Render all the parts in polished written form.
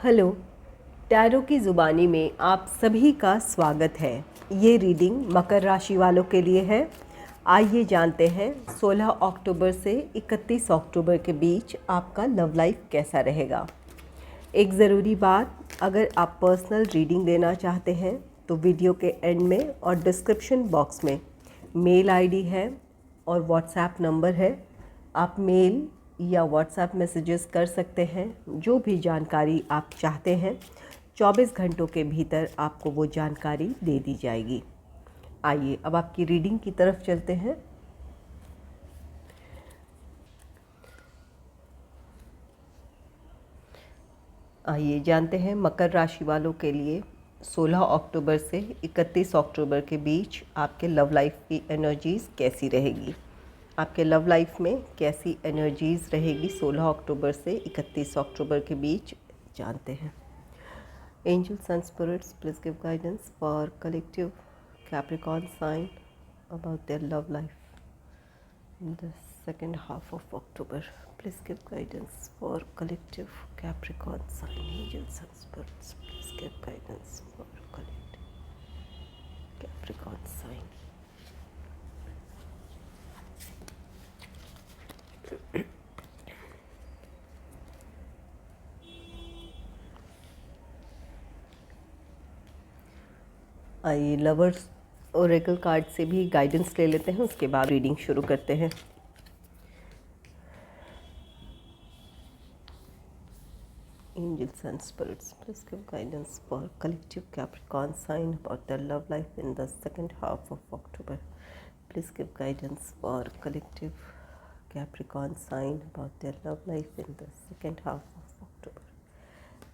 Hello, tarot की ज़ुबानी में आप सभी का स्वागत है। ये रीडिंग मकर राशि वालों के लिए है। आइए जानते हैं 16 अक्टूबर से 31 अक्टूबर के बीच आपका लव लाइफ कैसा रहेगा। एक ज़रूरी बात, अगर आप पर्सनल रीडिंग लेना चाहते हैं तो वीडियो के एंड में और डिस्क्रिप्शन बॉक्स में मेल आईडी है और व्हाट्सएप नंबर है। आप मेल या व्हाट्सएप मैसेजेस कर सकते हैं। जो भी जानकारी आप चाहते हैं 24 घंटों के भीतर आपको वो जानकारी दे दी जाएगी। आइए अब आपकी रीडिंग की तरफ चलते हैं। आइए जानते हैं मकर राशि वालों के लिए 16 अक्टूबर से 31 अक्टूबर के बीच आपके लव लाइफ की एनर्जीज़ कैसी रहेगी। आपके लव लाइफ में कैसी एनर्जीज़ रहेगी 16 अक्टूबर से 31 अक्टूबर के बीच, जानते हैं। Angels and spirits, please give guidance for collective Capricorn sign about their love life in the second half of October. Please give guidance for collective Capricorn sign. Angels and spirits, please give guidance for collective Capricorn sign. आइए lovers Oracle card से भी guidance ले लेते हैं, उसके बाद reading शुरू करते हैं। Angels and spirits, please give guidance for collective Capricorn sign about their love life in the second half of October. Please give guidance for collective Capricorn sign about their love life in the second half of October.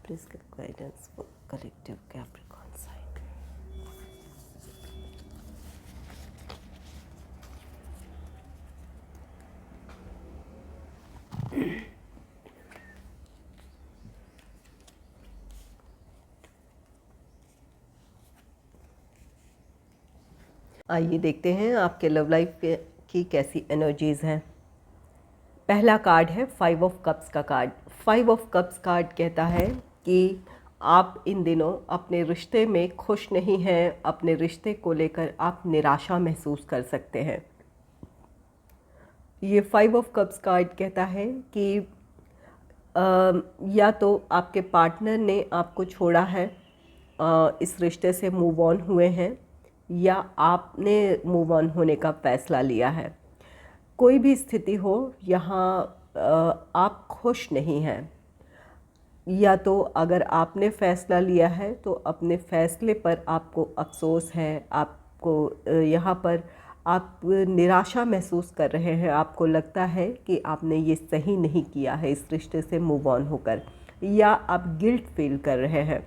Please give guidance for collective Capricorn sign. आइए देखते हैं आपके love life की कैसी energies हैं। पहला card है 5 of cups का कार्ड। 5 ऑफ कप्स कार्ड कहता है कि आप इन दिनों अपने रिश्ते में खुश नहीं हैं। अपने रिश्ते को लेकर आप निराशा महसूस कर सकते हैं। ये 5 ऑफ कप्स कार्ड कहता है कि या तो आपके पार्टनर ने आपको छोड़ा है, इस रिश्ते से मूव ऑन हुए हैं, या आपने मूव ऑन होने का फ़ैसला लिया है। कोई भी स्थिति हो, यहाँ आप खुश नहीं हैं। या तो अगर आपने फ़ैसला लिया है तो अपने फ़ैसले पर आपको अफसोस है। आपको यहाँ पर आप निराशा महसूस कर रहे हैं। आपको लगता है कि आपने ये सही नहीं किया है इस रिश्ते से मूव ऑन होकर, या आप गिल्ट फील कर रहे हैं।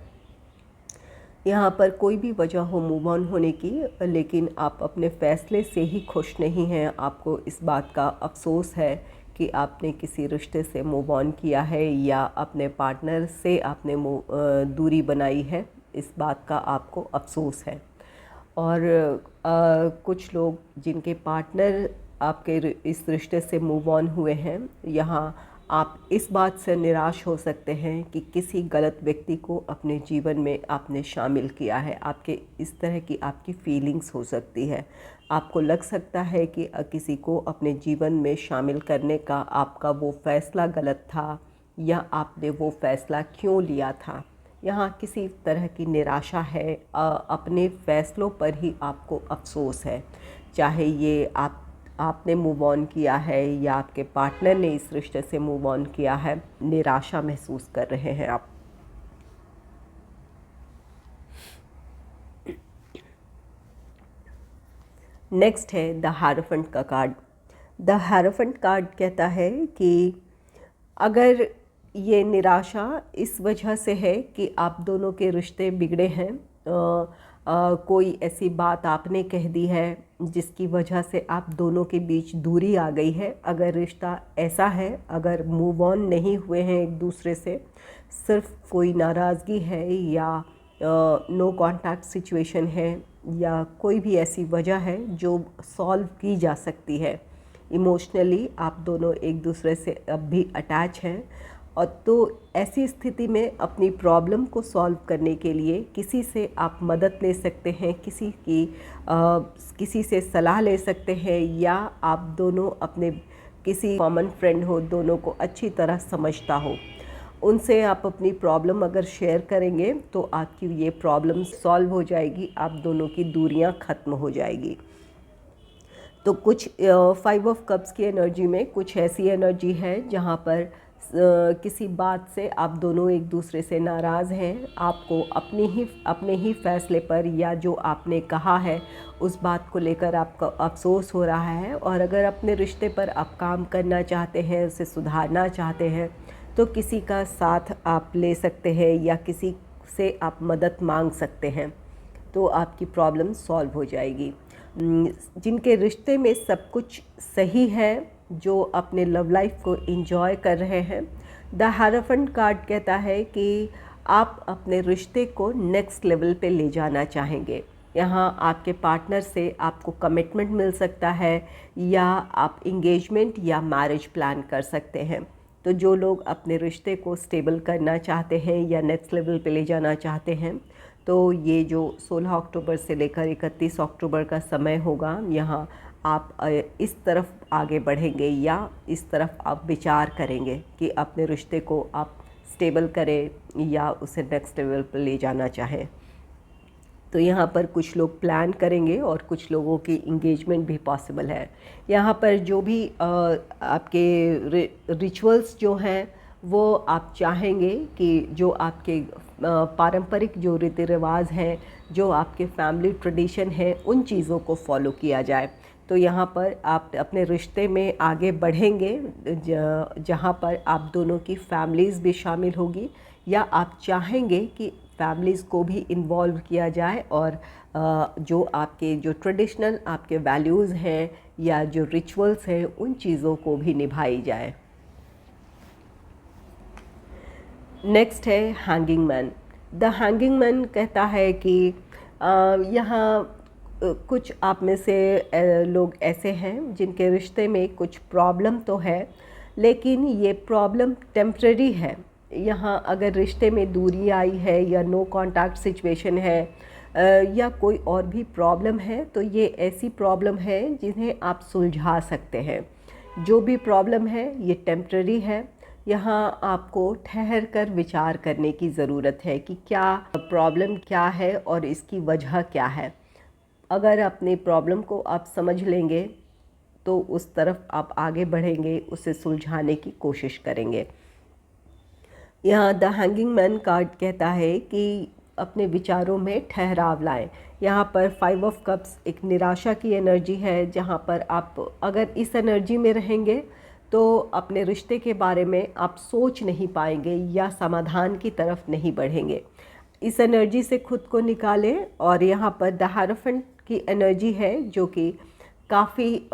यहाँ पर कोई भी वजह हो मूव ऑन होने की, लेकिन आप अपने फ़ैसले से ही खुश नहीं हैं। आपको इस बात का अफसोस है कि आपने किसी रिश्ते से मूव ऑन किया है या अपने पार्टनर से आपने दूरी बनाई है, इस बात का आपको अफसोस है। और कुछ लोग जिनके पार्टनर आपके इस रिश्ते से मूव ऑन हुए हैं, यहाँ आप इस बात से निराश हो सकते हैं कि किसी गलत व्यक्ति को अपने जीवन में आपने शामिल किया है। आपके इस तरह की आपकी फीलिंग्स हो सकती है। आपको लग सकता है कि किसी को अपने जीवन में शामिल करने का आपका वो फ़ैसला गलत था, या आपने वो फ़ैसला क्यों लिया था। यहाँ किसी तरह की निराशा है। अपने फ़ैसलों पर ही आपको अफसोस है, चाहे ये आपने मूव ऑन किया है या आपके पार्टनर ने इस रिश्ते से मूव ऑन किया है। निराशा महसूस कर रहे हैं आप। नेक्स्ट है द हायरोफेंट का कार्ड। द हायरोफेंट कार्ड कहता है कि अगर ये निराशा इस वजह से है कि आप दोनों के रिश्ते बिगड़े हैं, कोई ऐसी बात आपने कह दी है जिसकी वजह से आप दोनों के बीच दूरी आ गई है। अगर रिश्ता ऐसा है, अगर मूव ऑन नहीं हुए हैं एक दूसरे से, सिर्फ कोई नाराज़गी है या नो कांटेक्ट सिचुएशन है, या कोई भी ऐसी वजह है जो सॉल्व की जा सकती है। इमोशनली आप दोनों एक दूसरे से अब भी अटैच हैं और तो ऐसी स्थिति में अपनी प्रॉब्लम को सॉल्व करने के लिए किसी से आप मदद ले सकते हैं, किसी से सलाह ले सकते हैं, या आप दोनों अपने किसी कॉमन फ्रेंड हो, दोनों को अच्छी तरह समझता हो, उनसे आप अपनी प्रॉब्लम अगर शेयर करेंगे तो आपकी ये प्रॉब्लम सॉल्व हो जाएगी, आप दोनों की दूरियां ख़त्म हो जाएगी। तो कुछ 5 ऑफ कप्स की एनर्जी में कुछ ऐसी एनर्जी है जहाँ पर किसी बात से आप दोनों एक दूसरे से नाराज़ हैं, आपको अपने ही फैसले पर या जो आपने कहा है उस बात को लेकर आपका अफसोस हो रहा है, और अगर अपने रिश्ते पर आप काम करना चाहते हैं, उसे सुधारना चाहते हैं, तो किसी का साथ आप ले सकते हैं या किसी से आप मदद मांग सकते हैं, तो आपकी प्रॉब्लम सॉल्व हो जाएगी। जिनके रिश्ते में सब कुछ सही है, जो अपने लव लाइफ को एंजॉय कर रहे हैं, द हायरोफेंट कार्ड कहता है कि आप अपने रिश्ते को नेक्स्ट लेवल पे ले जाना चाहेंगे। यहाँ आपके पार्टनर से आपको कमिटमेंट मिल सकता है, या आप इंगेजमेंट या मैरिज प्लान कर सकते हैं। तो जो लोग अपने रिश्ते को स्टेबल करना चाहते हैं या नेक्स्ट लेवल पे ले जाना चाहते हैं, तो ये जो 16 अक्टूबर से लेकर 31 अक्टूबर का समय होगा, यहाँ आप इस तरफ आगे बढ़ेंगे या इस तरफ आप विचार करेंगे कि अपने रिश्ते को आप स्टेबल करें या उसे नेक्स्ट लेवल पर ले जाना चाहें। तो यहाँ पर कुछ लोग प्लान करेंगे और कुछ लोगों की इंगेजमेंट भी पॉसिबल है। यहाँ पर जो भी आपके रिचुअल्स जो हैं वो आप चाहेंगे कि जो आपके पारंपरिक जो रीति रिवाज हैं, जो आपके फैमिली ट्रेडिशन है, उन चीज़ों को फॉलो किया जाए। तो यहाँ पर आप अपने रिश्ते में आगे बढ़ेंगे जहाँ पर आप दोनों की फैमिलीज़ भी शामिल होगी, या आप चाहेंगे कि फैमिलीज़ को भी इन्वॉल्व किया जाए और जो आपके जो ट्रेडिशनल आपके वैल्यूज़ हैं या जो रिचुअल्स हैं, उन चीज़ों को भी निभाई जाए। नेक्स्ट है hanging man. The hanging man कहता है कि यहाँ कुछ आप में से लोग ऐसे हैं जिनके रिश्ते में कुछ प्रॉब्लम तो है, लेकिन ये प्रॉब्लम टेम्परेरी है। यहाँ अगर रिश्ते में दूरी आई है या नो कांटेक्ट सिचुएशन है या कोई और भी प्रॉब्लम है, तो ये ऐसी प्रॉब्लम है जिन्हें आप सुलझा सकते हैं। जो भी प्रॉब्लम है ये टेम्परेरी है। यहाँ आपको ठहर कर विचार करने की ज़रूरत है कि क्या प्रॉब्लम क्या है और इसकी वजह क्या है। अगर अपनी प्रॉब्लम को आप समझ लेंगे तो उस तरफ आप आगे बढ़ेंगे, उसे सुलझाने की कोशिश करेंगे। यहाँ द हैंगिंग मैन कार्ड कहता है कि अपने विचारों में ठहराव लाएं। यहाँ पर 5 ऑफ कप्स एक निराशा की एनर्जी है, जहाँ पर आप अगर इस एनर्जी में रहेंगे तो अपने रिश्ते के बारे में आप सोच नहीं पाएंगे या समाधान की तरफ नहीं बढ़ेंगे। इस एनर्जी से खुद को निकालें। और यहाँ पर द हायरोफेंट की एनर्जी है जो कि काफ़ी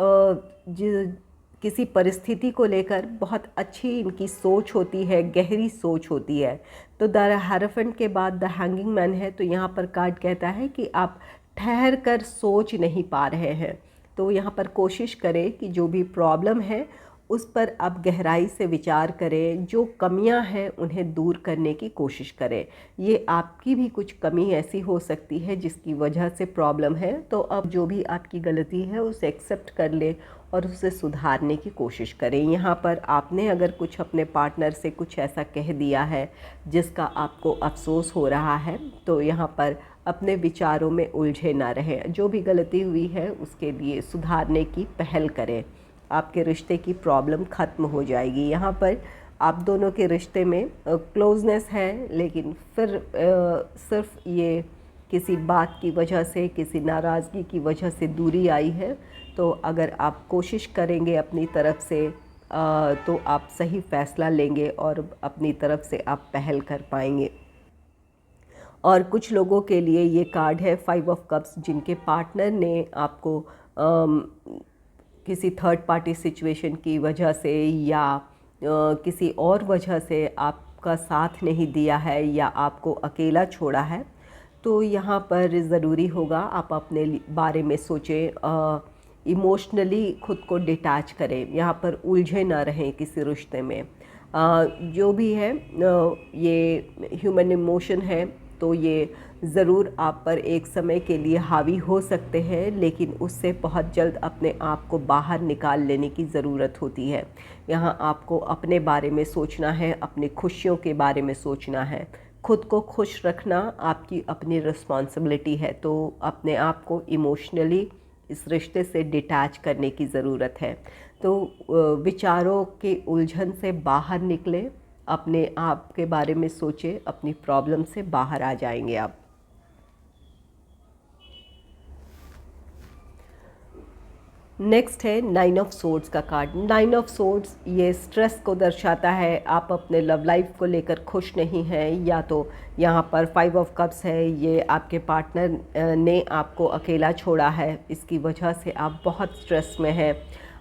किसी परिस्थिति को लेकर बहुत अच्छी इनकी सोच होती है, गहरी सोच होती है। तो द हायरोफेंट के बाद द हैंगिंग मैन है, तो यहाँ पर कार्ड कहता है कि आप ठहर कर सोच नहीं पा रहे हैं। तो यहाँ पर कोशिश करें कि जो भी प्रॉब्लम है उस पर आप गहराई से विचार करें, जो कमियां हैं उन्हें दूर करने की कोशिश करें। ये आपकी भी कुछ कमी ऐसी हो सकती है जिसकी वजह से प्रॉब्लम है, तो अब जो भी आपकी गलती है उसे एक्सेप्ट कर ले और उसे सुधारने की कोशिश करें। यहाँ पर आपने अगर कुछ अपने पार्टनर से कुछ ऐसा कह दिया है जिसका आपको अफसोस हो रहा है, तो यहाँ पर अपने विचारों में उलझे ना रहें। जो भी गलती हुई है उसके लिए सुधारने की पहल करें, आपके रिश्ते की प्रॉब्लम ख़त्म हो जाएगी। यहाँ पर आप दोनों के रिश्ते में क्लोजनेस है, लेकिन फिर सिर्फ ये किसी बात की वजह से, किसी नाराज़गी की वजह से दूरी आई है। तो अगर आप कोशिश करेंगे अपनी तरफ से तो आप सही फ़ैसला लेंगे और अपनी तरफ से आप पहल कर पाएंगे। और कुछ लोगों के लिए ये कार्ड है 5 ऑफ कप्स, जिनके पार्टनर ने आपको किसी थर्ड पार्टी सिचुएशन की वजह से या किसी और वजह से आपका साथ नहीं दिया है या आपको अकेला छोड़ा है। तो यहाँ पर ज़रूरी होगा आप अपने बारे में सोचें, इमोशनली खुद को डिटैच करें, यहाँ पर उलझे ना रहें किसी रिश्ते में। जो भी है ये ह्यूमन इमोशन है, तो ये ज़रूर आप पर एक समय के लिए हावी हो सकते हैं, लेकिन उससे बहुत जल्द अपने आप को बाहर निकाल लेने की ज़रूरत होती है। यहाँ आपको अपने बारे में सोचना है, अपनी खुशियों के बारे में सोचना है। खुद को खुश रखना आपकी अपनी रिस्पॉन्सिबिलिटी है, तो अपने आप को इमोशनली इस रिश्ते से डिटैच करने की ज़रूरत है। तो विचारों के उलझन से बाहर निकलें, अपने आप के बारे में सोचें, अपनी प्रॉब्लम से बाहर आ जाएंगे आप। नेक्स्ट है 9 ऑफ सोर्ड्स का कार्ड। 9 ऑफ सोर्ड्स ये स्ट्रेस को दर्शाता है। आप अपने लव लाइफ को लेकर खुश नहीं हैं, या तो यहाँ पर 5 ऑफ कप्स है, ये आपके पार्टनर ने आपको अकेला छोड़ा है, इसकी वजह से आप बहुत स्ट्रेस में हैं।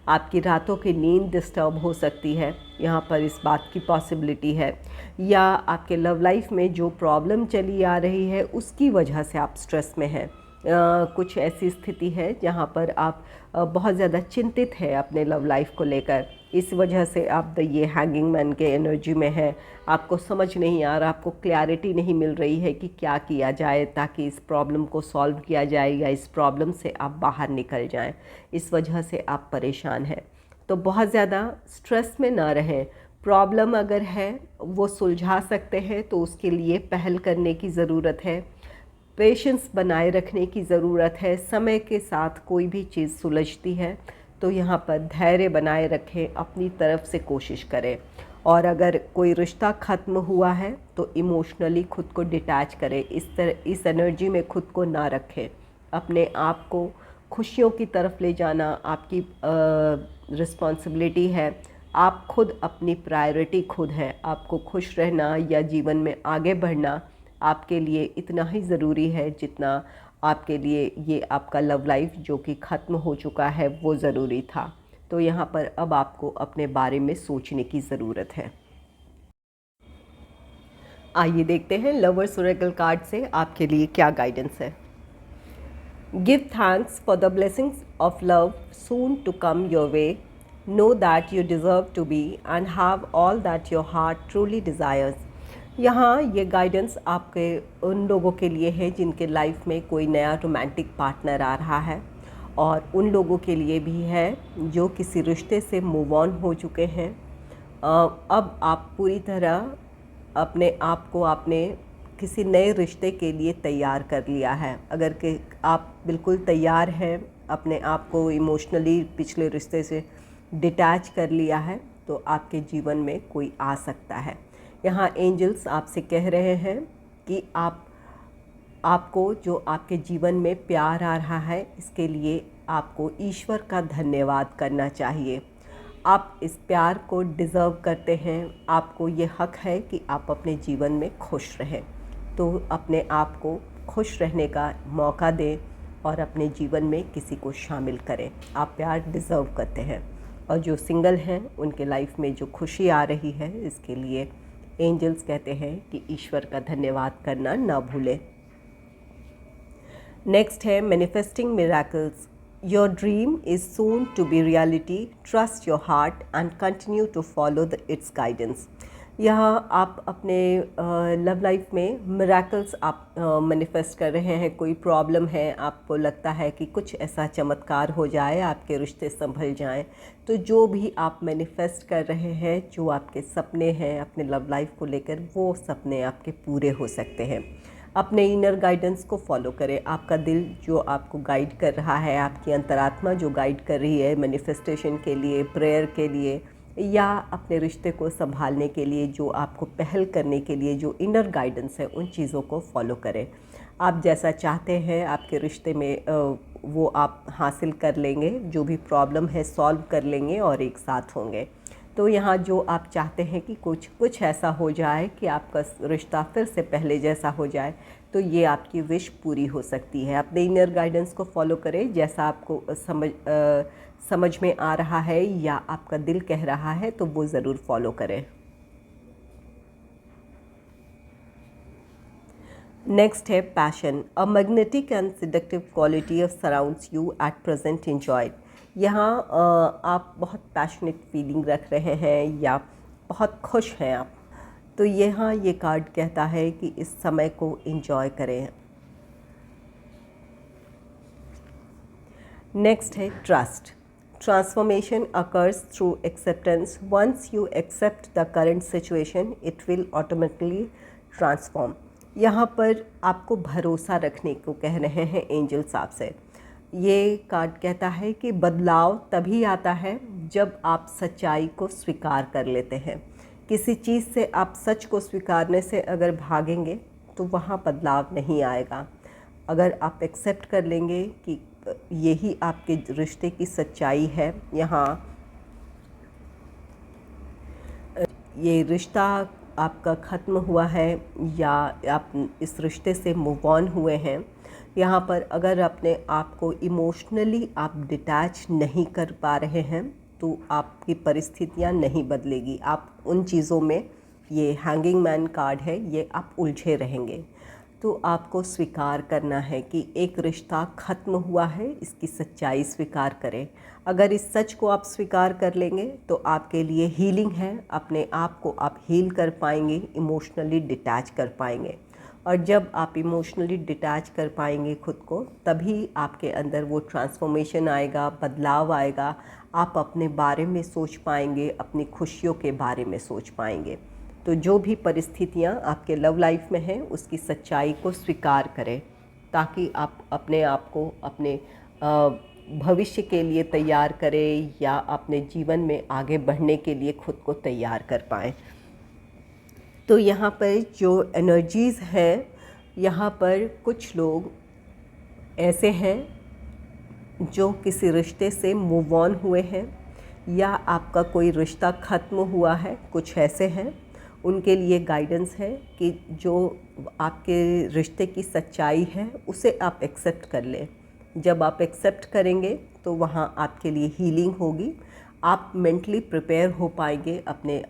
आपकी रातों की नींद डिस्टर्ब हो सकती है, यहाँ पर इस बात की पॉसिबिलिटी है। या आपके लव लाइफ में जो प्रॉब्लम चली आ रही है उसकी वजह से आप स्ट्रेस में हैं। कुछ ऐसी स्थिति है जहाँ पर आप बहुत ज़्यादा चिंतित है अपने लव लाइफ को लेकर। इस वजह से आप ये हैंगिंग मैन के एनर्जी में है। आपको समझ नहीं आ रहा, आपको क्लैरिटी नहीं मिल रही है कि क्या किया जाए ताकि इस प्रॉब्लम को सॉल्व किया जाए या इस प्रॉब्लम से आप बाहर निकल जाएं। इस वजह से आप परेशान हैं, तो बहुत ज़्यादा स्ट्रेस में ना रहें। प्रॉब्लम अगर है वो सुलझा सकते हैं, तो उसके लिए पहल करने की ज़रूरत है। पेशेंस बनाए रखने की ज़रूरत है। समय के साथ कोई भी चीज़ सुलझती है, तो यहाँ पर धैर्य बनाए रखें, अपनी तरफ से कोशिश करें। और अगर कोई रिश्ता ख़त्म हुआ है तो इमोशनली खुद को डिटैच करें। इस एनर्जी में खुद को ना रखें। अपने आप को खुशियों की तरफ ले जाना आपकी रिस्पॉन्सिबिलिटी है। आप खुद अपनी प्रायोरिटी खुद है। आपको खुश रहना या जीवन में आगे बढ़ना आपके लिए इतना ही ज़रूरी है जितना आपके लिए ये आपका लव लाइफ जो कि ख़त्म हो चुका है वो ज़रूरी था। तो यहाँ पर अब आपको अपने बारे में सोचने की ज़रूरत है। आइए देखते हैं लवर्स ओरेकल कार्ड से आपके लिए क्या गाइडेंस है। Give thanks for the blessings of love soon to come your way. Know that you deserve to be and have all that your heart truly desires. यहाँ ये गाइडेंस आपके उन लोगों के लिए है जिनके लाइफ में कोई नया रोमांटिक पार्टनर आ रहा है, और उन लोगों के लिए भी है जो किसी रिश्ते से मूव ऑन हो चुके हैं। अब आप पूरी तरह अपने आप को आपने किसी नए रिश्ते के लिए तैयार कर लिया है। अगर कि आप बिल्कुल तैयार हैं, अपने आप को इमोशनली पिछले रिश्ते से डिटैच कर लिया है, तो आपके जीवन में कोई आ सकता है। यहाँ एंजल्स आपसे कह रहे हैं कि आपको जो आपके जीवन में प्यार आ रहा है, इसके लिए आपको ईश्वर का धन्यवाद करना चाहिए। आप इस प्यार को डिज़र्व करते हैं। आपको ये हक है कि आप अपने जीवन में खुश रहें। तो अपने आप को खुश रहने का मौका दें और अपने जीवन में किसी को शामिल करें। आप प्यार डिज़र्व करते हैं। और जो सिंगल हैं उनके लाइफ में जो खुशी आ रही है, इसके लिए एंजल्स कहते हैं कि ईश्वर का धन्यवाद करना ना भूलें। नेक्स्ट है manifesting miracles. Your dream is soon to be reality. Trust your heart and continue to follow its guidance. यहाँ आप अपने लव लाइफ में मिरेकल्स आप मैनिफेस्ट कर रहे हैं। कोई प्रॉब्लम है, आपको लगता है कि कुछ ऐसा चमत्कार हो जाए, आपके रिश्ते संभल जाएं। तो जो भी आप मैनिफेस्ट कर रहे हैं, जो आपके सपने हैं अपने लव लाइफ को लेकर, वो सपने आपके पूरे हो सकते हैं। अपने इनर गाइडेंस को फॉलो करें। आपका दिल जो आपको गाइड कर रहा है, आपकी अंतरात्मा जो गाइड कर रही है मैनिफेस्टेशन के लिए, प्रेयर के लिए, या अपने रिश्ते को संभालने के लिए, जो आपको पहल करने के लिए जो इनर गाइडेंस है, उन चीज़ों को फॉलो करें। आप जैसा चाहते हैं आपके रिश्ते में वो आप हासिल कर लेंगे। जो भी प्रॉब्लम है सॉल्व कर लेंगे और एक साथ होंगे। तो यहाँ जो आप चाहते हैं कि कुछ ऐसा हो जाए कि आपका रिश्ता फिर से पहले जैसा हो जाए, तो ये आपकी विश पूरी हो सकती है। अपने इनर गाइडेंस को फॉलो करें। जैसा आपको समझ में आ रहा है या आपका दिल कह रहा है, तो वो ज़रूर फॉलो करें। नेक्स्ट है passion. A magnetic and seductive quality of surrounds you at present enjoy. यहाँ आप बहुत पैशनेट फीलिंग रख रहे हैं, या बहुत खुश हैं आप। तो यहाँ ये कार्ड कहता है कि इस समय को एंजॉय करें। नेक्स्ट है trust. Transformation occurs through acceptance. Once you accept the current situation it will automatically transform. यहाँ पर आपको भरोसा रखने को कह रहे हैं एंजल्स आपसे। ये कार्ड कहता है कि बदलाव तभी आता है जब आप सच्चाई को स्वीकार कर लेते हैं। किसी चीज़ से आप सच को स्वीकारने से अगर भागेंगे तो वहाँ बदलाव नहीं आएगा। अगर आप एक्सेप्ट कर लेंगे कि यही आपके रिश्ते की सच्चाई है, यहाँ ये रिश्ता आपका ख़त्म हुआ है या आप इस रिश्ते से मूव ऑन हुए हैं, यहाँ पर अगर अपने आप को इमोशनली आप डिटैच नहीं कर पा रहे हैं तो आपकी परिस्थितियाँ नहीं बदलेगी। आप उन चीज़ों में, ये हैंगिंग मैन कार्ड है, ये आप उलझे रहेंगे। तो आपको स्वीकार करना है कि एक रिश्ता ख़त्म हुआ है, इसकी सच्चाई स्वीकार करें। अगर इस सच को आप स्वीकार कर लेंगे तो आपके लिए हीलिंग है, अपने आप को आप हील कर पाएंगे, इमोशनली डिटैच कर पाएंगे। और जब आप इमोशनली डिटैच कर पाएंगे खुद को, तभी आपके अंदर वो ट्रांसफॉर्मेशन आएगा, बदलाव आएगा। आप अपने बारे में सोच पाएंगे, अपनी खुशियों के बारे में सोच पाएंगे। तो जो भी परिस्थितियाँ आपके लव लाइफ में हैं उसकी सच्चाई को स्वीकार करें, ताकि आप अपने आप को अपने भविष्य के लिए तैयार करें या अपने जीवन में आगे बढ़ने के लिए खुद को तैयार कर पाएँ। तो यहाँ पर जो एनर्जीज़ हैं, यहाँ पर कुछ लोग ऐसे हैं जो किसी रिश्ते से मूव ऑन हुए हैं या आपका कोई रिश्ता ख़त्म हुआ है, कुछ ऐसे हैं। उनके लिए गाइडेंस है कि जो आपके रिश्ते की सच्चाई है उसे आप एक्सेप्ट कर लें। जब आप एक्सेप्ट करेंगे तो वहाँ आपके लिए हीलिंग होगी, आप मेंटली प्रिपेयर हो पाएंगे अपने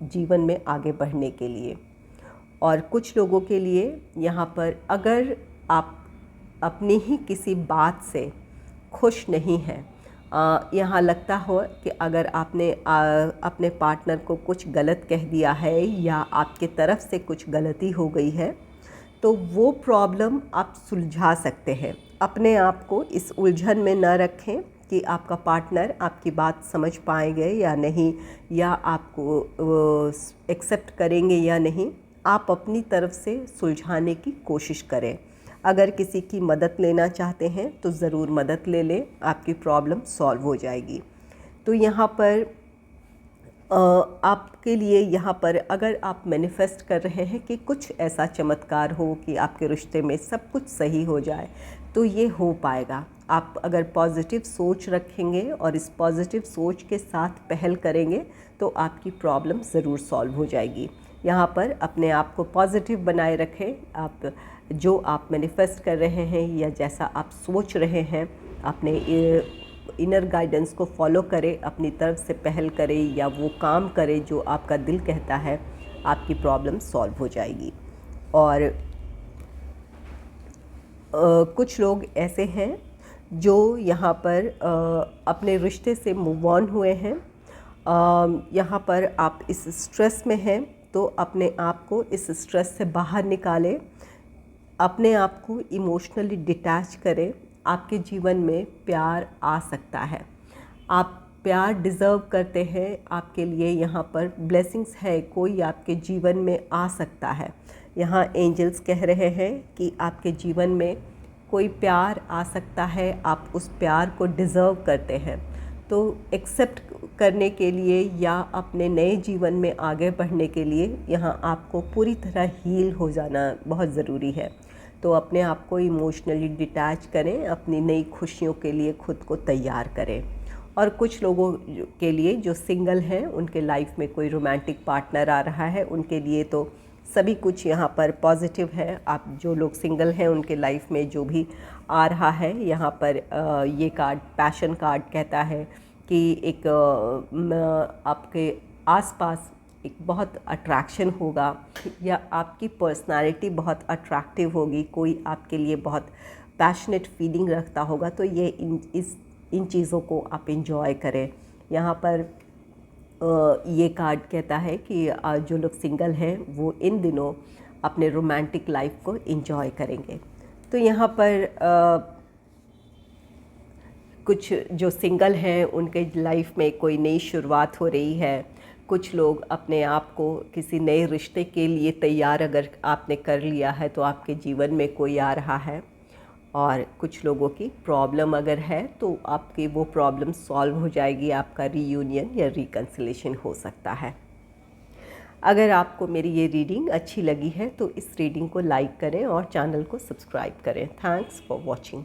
जीवन में आगे बढ़ने के लिए। और कुछ लोगों के लिए यहाँ पर अगर आप अपनी ही किसी बात से खुश नहीं हैं, यहाँ लगता हो कि अगर आपने अपने पार्टनर को कुछ गलत कह दिया है या आपके तरफ से कुछ गलती हो गई है, तो वो प्रॉब्लम आप सुलझा सकते हैं। अपने आप को इस उलझन में न रखें कि आपका पार्टनर आपकी बात समझ पाएंगे या नहीं, या आपको एक्सेप्ट करेंगे या नहीं। आप अपनी तरफ से सुलझाने की कोशिश करें। अगर किसी की मदद लेना चाहते हैं तो ज़रूर मदद ले लें, आपकी प्रॉब्लम सॉल्व हो जाएगी। तो यहाँ पर आपके लिए यहाँ पर अगर आप मैनिफेस्ट कर रहे हैं कि कुछ ऐसा चमत्कार हो कि आपके रिश्ते में सब कुछ सही हो जाए, तो ये हो पाएगा। आप अगर पॉजिटिव सोच रखेंगे और इस पॉजिटिव सोच के साथ पहल करेंगे तो आपकी प्रॉब्लम ज़रूर सॉल्व हो जाएगी। यहाँ पर अपने आप को पॉजिटिव बनाए रखें। आप जो आप मैनिफेस्ट कर रहे हैं या जैसा आप सोच रहे हैं, अपने इनर गाइडेंस को फॉलो करें, अपनी तरफ से पहल करें या वो काम करें जो आपका दिल कहता है, आपकी प्रॉब्लम सॉल्व हो जाएगी। और कुछ लोग ऐसे हैं जो यहाँ पर अपने रिश्ते से मूव ऑन हुए हैं। यहाँ पर आप इस स्ट्रेस में हैं तो अपने आप को इस स्ट्रेस से बाहर निकालें, अपने आप को इमोशनली डिटैच करें। आपके जीवन में प्यार आ सकता है, आप प्यार डिज़र्व करते हैं, आपके लिए यहाँ पर ब्लेसिंग्स है, कोई आपके जीवन में आ सकता है। यहाँ एंजल्स कह रहे हैं कि आपके जीवन में कोई प्यार आ सकता है, आप उस प्यार को डिज़र्व करते हैं। तो एक्सेप्ट करने के लिए या अपने नए जीवन में आगे बढ़ने के लिए यहाँ आपको पूरी तरह हील हो जाना बहुत ज़रूरी है। तो अपने आप को इमोशनली डिटैच करें, अपनी नई खुशियों के लिए खुद को तैयार करें। और कुछ लोगों के लिए जो सिंगल हैं, उनके लाइफ में कोई रोमांटिक पार्टनर आ रहा है, उनके लिए तो सभी कुछ यहाँ पर पॉजिटिव है। आप जो लोग सिंगल हैं उनके लाइफ में जो भी आ रहा है, यहाँ पर ये कार्ड पैशन कार्ड कहता है कि एक आपके आसपास एक बहुत अट्रैक्शन होगा या आपकी पर्सनालिटी बहुत अट्रैक्टिव होगी, कोई आपके लिए बहुत पैशनेट फीलिंग रखता होगा। तो ये इन चीज़ों को आप एंजॉय करें। यहाँ पर ये कार्ड कहता है कि जो लोग सिंगल हैं वो इन दिनों अपने रोमांटिक लाइफ को एंजॉय करेंगे। तो यहाँ पर कुछ जो सिंगल हैं उनके लाइफ में कोई नई शुरुआत हो रही है। कुछ लोग अपने आप को किसी नए रिश्ते के लिए तैयार अगर आपने कर लिया है तो आपके जीवन में कोई आ रहा है। और कुछ लोगों की प्रॉब्लम अगर है तो आपकी वो प्रॉब्लम सॉल्व हो जाएगी, आपका रीयूनियन या रिकन्सिलेशन हो सकता है। अगर आपको मेरी ये रीडिंग अच्छी लगी है तो इस रीडिंग को लाइक करें और चैनल को सब्सक्राइब करें। Thanks for watching.